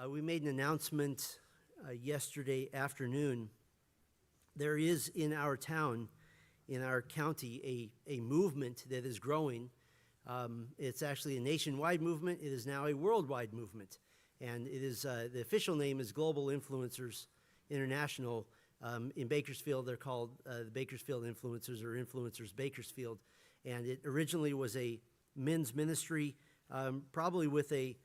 We made an announcement yesterday afternoon. There is in our town, in our county, a movement that is growing. It's actually a nationwide movement. It is now a worldwide movement. And it is the official name is Global Influencers International. In Bakersfield, they're called the Bakersfield Influencers, or Influencers Bakersfield. And it originally was a men's ministry, probably with a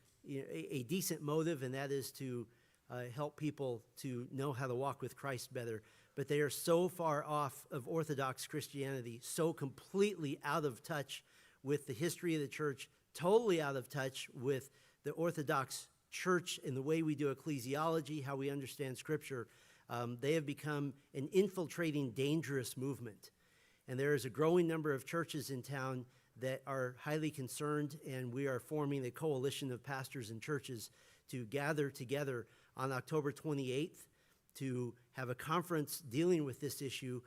decent motive, and that is to help people to know how to walk with Christ better. But they are so far off of Orthodox Christianity, so completely out of touch with the history of the church, totally out of touch with the Orthodox Church and the way we do ecclesiology, how we understand Scripture. They have become an infiltrating, dangerous movement. And there is a growing number of churches in town that are highly concerned, and we are forming a coalition of pastors and churches to gather together on October 28th to have a conference dealing with this issue,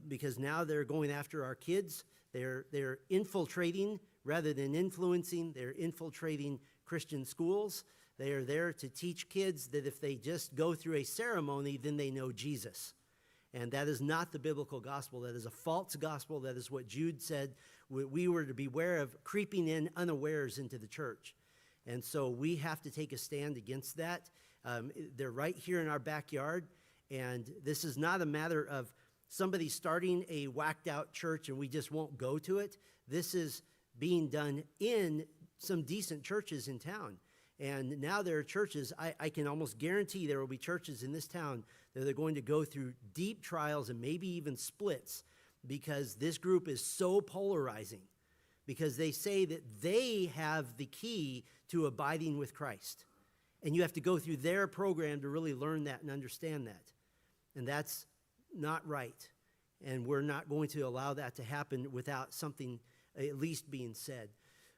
because now they're going after our kids. They're infiltrating rather than influencing. They're infiltrating Christian schools. They are there to teach kids that if they just go through a ceremony, then they know Jesus. And that is not the biblical gospel. That is a false gospel. That is what Jude said we were to beware of, creeping in unawares into the church. And so we have to take a stand against that. They're right here in our backyard. And this is not a matter of somebody starting a whacked out church and we just won't go to it. This is being done in some decent churches in town. And now there are churches, I can almost guarantee there will be churches in this town that are going to go through deep trials and maybe even splits, because this group is so polarizing, because they say that they have the key to abiding with Christ. And you have to go through their program to really learn that and understand that. And that's not right. And we're not going to allow that to happen without something at least being said.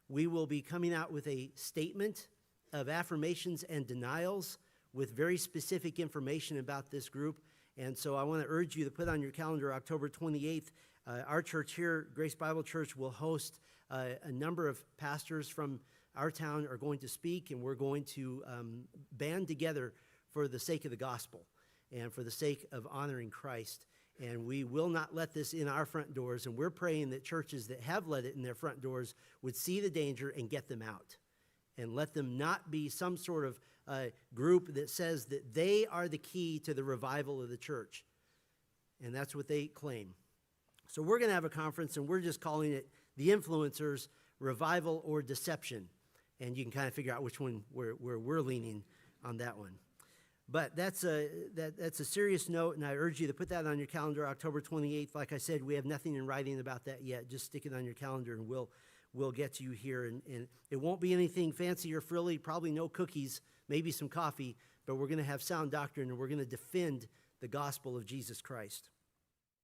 We will be coming out with a statement of affirmations and denials with very specific information about this group. And so I want to urge you to put on your calendar October 28th. Our church here, Grace Bible Church, will host a number of pastors from our town are going to speak, and we're going to band together for the sake of the gospel and for the sake of honoring Christ. And we will not let this in our front doors, and we're praying that churches that have let it in their front doors would see the danger and get them out. And let them not be some sort of group that says that they are the key to the revival of the church. And that's what they claim. So we're going to have a conference, and we're just calling it the Influencers, Revival or Deception. And you can kind of figure out which one where we're leaning on that one. But that's a serious note, and I urge you to put that on your calendar, October 28th. Like I said, we have nothing in writing about that yet. Just stick it on your calendar, and we'll get to you here. And it won't be anything fancy or frilly, probably no cookies, maybe some coffee, but we're going to have sound doctrine, and we're going to defend the gospel of Jesus Christ.